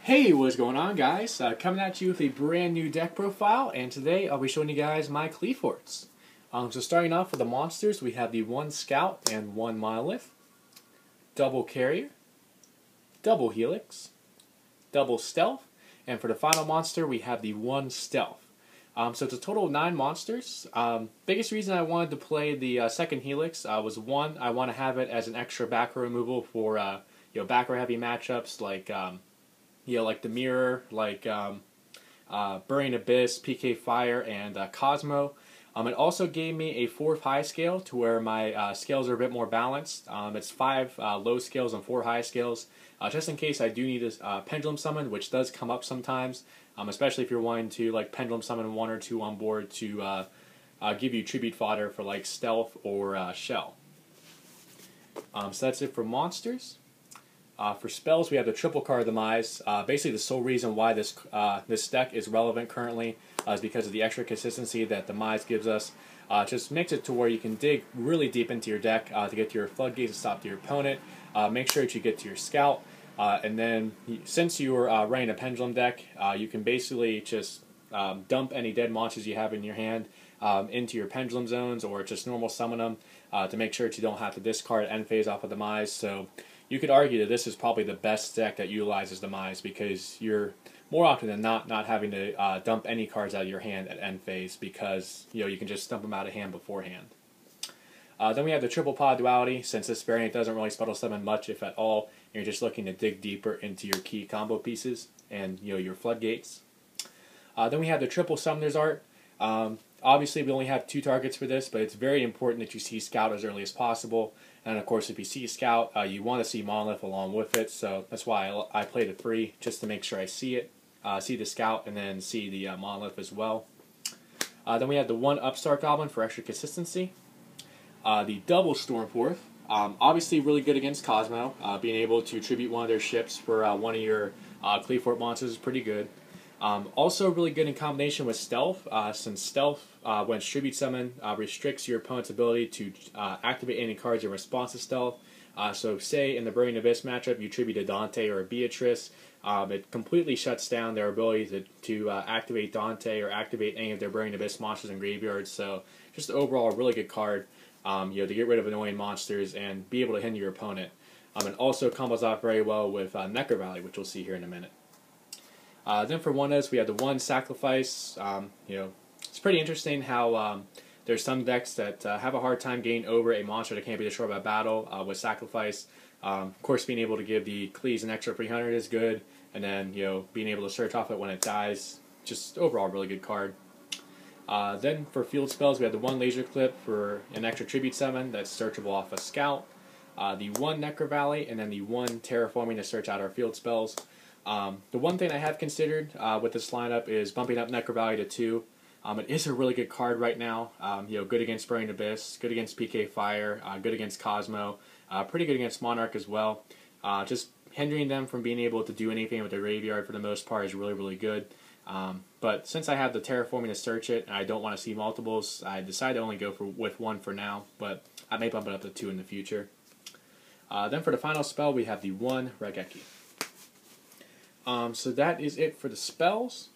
Hey, what's going on, guys? Coming at you with a brand new deck profile, and today I'll be showing you guys my Qliphorts. So starting off with the monsters, we have the 1 Scout and 1 Monolith, double Carrier, double Helix, double Stealth, and for the final monster we have the 1 Stealth. So it's a total of 9 monsters. Biggest reason I wanted to play the second Helix was one, I want to have it as an extra back row removal for back row heavy matchups like like the Mirror, like Burning Abyss, PK Fire, and Cosmo. It also gave me a 4th high scale to where my scales are a bit more balanced. It's 5 low scales and 4 high scales, just in case I do need a pendulum summon, which does come up sometimes, especially if you're wanting to like pendulum summon 1 or 2 on board to give you tribute fodder for like Stealth or Shell. So that's it for monsters. For spells, we have the triple card Demise. Basically, the sole reason why this deck is relevant currently is because of the extra consistency that Demise gives us. Just makes it to where you can dig really deep into your deck to get to your floodgates to stop your opponent. Make sure that you get to your scout, and then since you are running a pendulum deck, you can basically just dump any dead monsters you have in your hand into your pendulum zones, or just normal summon them to make sure that you don't have to discard end phase off of Demise. So you could argue that this is probably the best deck that utilizes Demise, because you're more often than not having to dump any cards out of your hand at end phase, because you can just dump them out of hand beforehand. Then we have the triple pod duality. Since this variant doesn't really special summon much, if at all, you're just looking to dig deeper into your key combo pieces and your floodgates. Then we have the triple summoner's art. Obviously, we only have 2 targets for this, but it's very important that you see Scout as early as possible. And of course, if you see Scout, you want to see Monolith along with it. So that's why I played a 3, just to make sure I see it, see the Scout, and then see the Monolith as well. Then we have the 1 Upstart Goblin for extra consistency. The double Qliphort, obviously really good against Cosmo. Being able to tribute one of their ships for one of your Qliphort monsters is pretty good. Also really good in combination with Stealth, since Stealth, when it's tribute summon, restricts your opponent's ability to activate any cards in response to Stealth. So say in the Burning Abyss matchup you tribute a Dante or a Beatrice, it completely shuts down their ability to activate Dante or activate any of their Burning Abyss monsters in graveyards. So just overall a really good card to get rid of annoying monsters and be able to hinder your opponent. It also combos off very well with Necker Valley, which we'll see here in a minute. Then for one-is, we have the 1 Sacrifice. It's pretty interesting how there's some decks that have a hard time getting over a monster that can't be destroyed by battle with Sacrifice. Of course, being able to give the Qliphort an extra 300 is good, and then being able to search off it when it dies, just overall really good card. Then for field spells, we have the 1 Laser Clip for an extra tribute summon that's searchable off a Scout, the 1 Necker Valley, and then the 1 Terraforming to search out our field spells. The one thing I have considered with this lineup is bumping up Necker Valley to 2. It is a really good card right now. Good against Burning Abyss, good against PK Fire, good against Cosmo, pretty good against Monarch as well. Just hindering them from being able to do anything with their graveyard for the most part is really, really good. But since I have the Terraforming to search it, and I don't want to see multiples, I decided to only go with 1 for now, but I may bump it up to 2 in the future. Then for the final spell, we have the 1 Regeki. So that is it for the spells.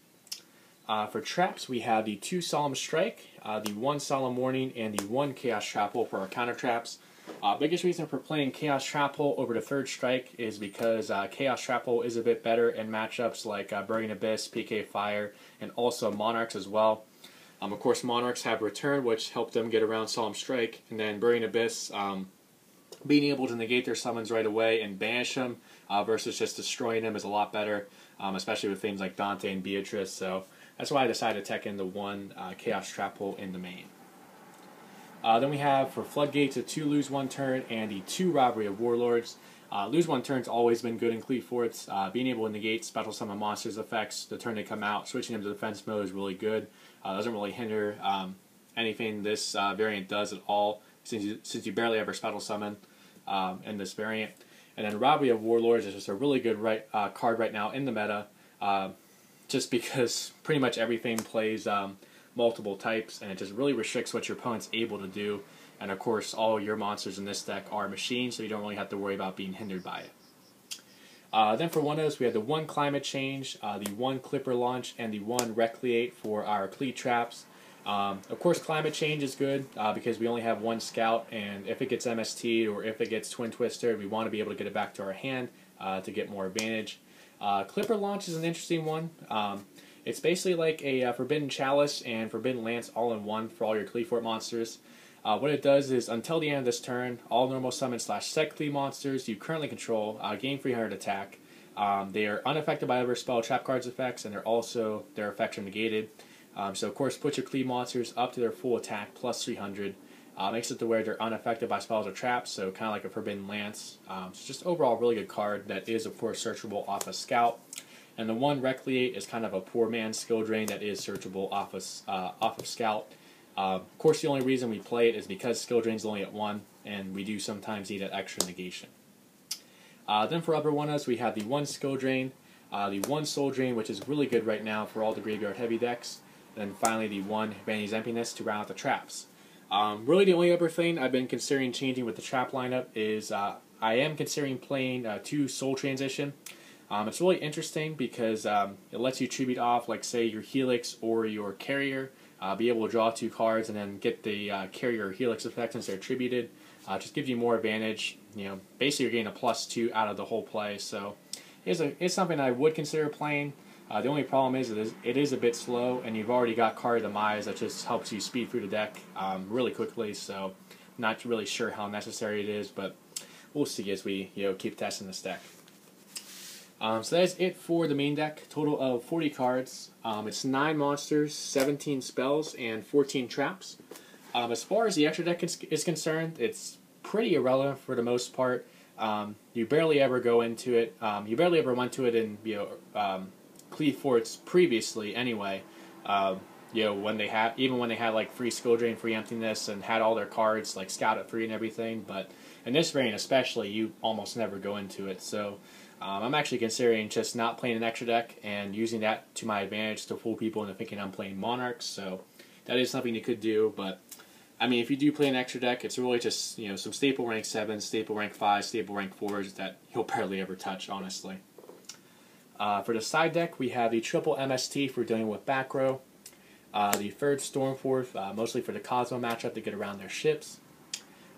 For traps, we have the 2 Solemn Strike, the 1 Solemn Warning, and the 1 Chaos Trap Hole for our counter traps. Biggest reason for playing Chaos Trap Hole over the 3rd Strike is because Chaos Trap Hole is a bit better in matchups like Burning Abyss, PK Fire, and also Monarchs as well. Of course, Monarchs have Return, which helped them get around Solemn Strike, and then Burning Abyss, being able to negate their summons right away and banish them versus just destroying them is a lot better, especially with things like Dante and Beatrice. So that's why I decided to tech in the 1 Chaos Trap Hole in the main. Then we have for Floodgates a 2 Lose 1 Turn and the 2 Robbery of Warlords. Lose 1 Turn's always been good in Qliphorts. Being able to negate special summon monsters' effects the turn they come out, switching them to defense mode is really good. Doesn't really hinder anything this variant does at all, since you barely ever special summon in this variant. And then Robbery of Warlords is just a really good card right now in the meta, just because pretty much everything plays multiple types, and it just really restricts what your opponent's able to do. And of course, all your monsters in this deck are machines, so you don't really have to worry about being hindered by it. Then for one of those, we have the one climate change, the one clipper launch, and the one Qliphort for our cleat traps. Of course, climate change is good because we only have one scout, and if it gets MST'd or if it gets twin twisted, we want to be able to get it back to our hand to get more advantage. Clipper launch is an interesting one. It's basically like a Forbidden Chalice and Forbidden Lance all in one for all your Qliphort monsters. What it does is, until the end of this turn, all normal summon / set Qli monsters you currently control gain 300 attack. They are unaffected by other spell trap cards effects, and their effects are negated. So of course, put your Qli monsters up to their full attack plus 300. Makes it to where they're unaffected by spells or traps, so kind of like a Forbidden Lance. It's just overall a really good card that is of course searchable off a Scout. And the one Qliphort is kind of a poor man's skill drain that is searchable off of Scout. Of course, the only reason we play it is because skill drain's only at 1, and we do sometimes need that extra negation. Then for upper one-ups, we have the one skill drain, the one soul drain, which is really good right now for all the graveyard heavy decks, and then finally the one Vanity's Emptiness to round out the traps. Really the only other thing I've been considering changing with the trap lineup is I am considering playing 2 soul transition. It's really interesting because it lets you tribute off, like say your Helix or your Carrier, be able to draw 2 cards and then get the Carrier or Helix effect since they're attributed. Just gives you more advantage. Basically you're getting a +2 out of the whole play. So it's something I would consider playing. The only problem is it is a bit slow, and you've already got Card Demise that just helps you speed through the deck really quickly. So not really sure how necessary it is, but we'll see as we keep testing this deck. So that is it for the main deck. Total of 40 cards. It's 9 monsters, 17 spells, and 14 traps. As far as the extra deck is concerned, it's pretty irrelevant for the most part. You barely ever go into it. You barely ever went to it in Qliphort's previously anyway. When they had like free skill drain, free emptiness, and had all their cards like Scout at free and everything. But in this variant especially, you almost never go into it. So I'm actually considering just not playing an extra deck and using that to my advantage to fool people into thinking I'm playing Monarchs. So that is something you could do. But I mean, if you do play an extra deck, it's really just some staple rank 7s, staple rank 5, staple rank 4s that you'll barely ever touch, honestly. For the side deck, we have the triple MST for dealing with back row, the third Stormforth, mostly for the Cosmo matchup to get around their ships,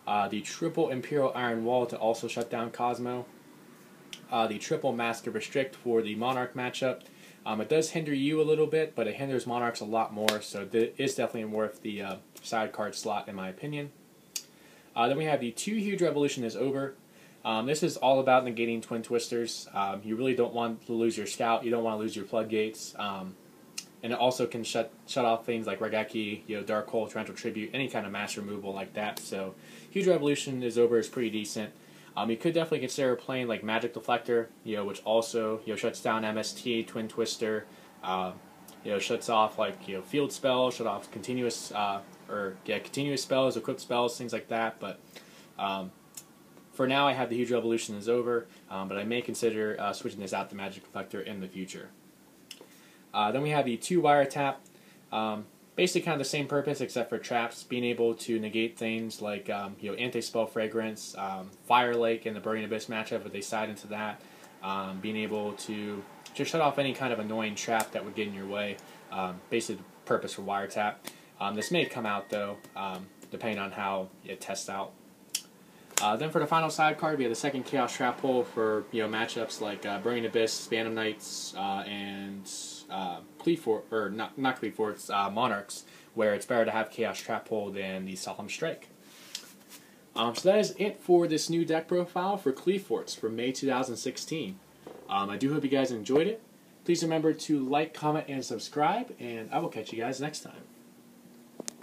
the triple Imperial Iron Wall to also shut down Cosmo, the triple Mask of Restrict for the Monarch matchup. It does hinder you a little bit, but it hinders Monarchs a lot more, so it is definitely worth the side card slot in my opinion. Then we have the 2 Huge Revolution is over. This is all about negating Twin Twisters. You really don't want to lose your Scout, you don't want to lose your Floodgates, and it also can shut off things like Regeki, Dark Hole, Torrential Tribute, any kind of mass removal like that. So Huge Revolution is over is pretty decent. You could definitely consider playing like Magic Deflector, which also shuts down MST, Twin Twister, shuts off like field spells, shut off continuous continuous spells, equipped spells, things like that. But for now, I have the Huge Revolution is over, but I may consider switching this out to Magic Deflector in the future. Then we have the 2 Wiretap. Basically kind of the same purpose except for traps, being able to negate things like Anti-Spell Fragrance, Fire Lake in the Burning Abyss matchup if they side into that, being able to just shut off any kind of annoying trap that would get in your way, basically the purpose for Wiretap. This may come out though, depending on how it tests out. Then for the final side card, we have the second Chaos Trap Hole for matchups like Burning Abyss, Phantom Knights, and Qliphort, or not Qliphort's, Monarchs, where it's better to have Chaos Trap Hole than the Solemn Strike. So that is it for this new deck profile for Qliphort's for May 2016. I do hope you guys enjoyed it. Please remember to like, comment, and subscribe, and I will catch you guys next time.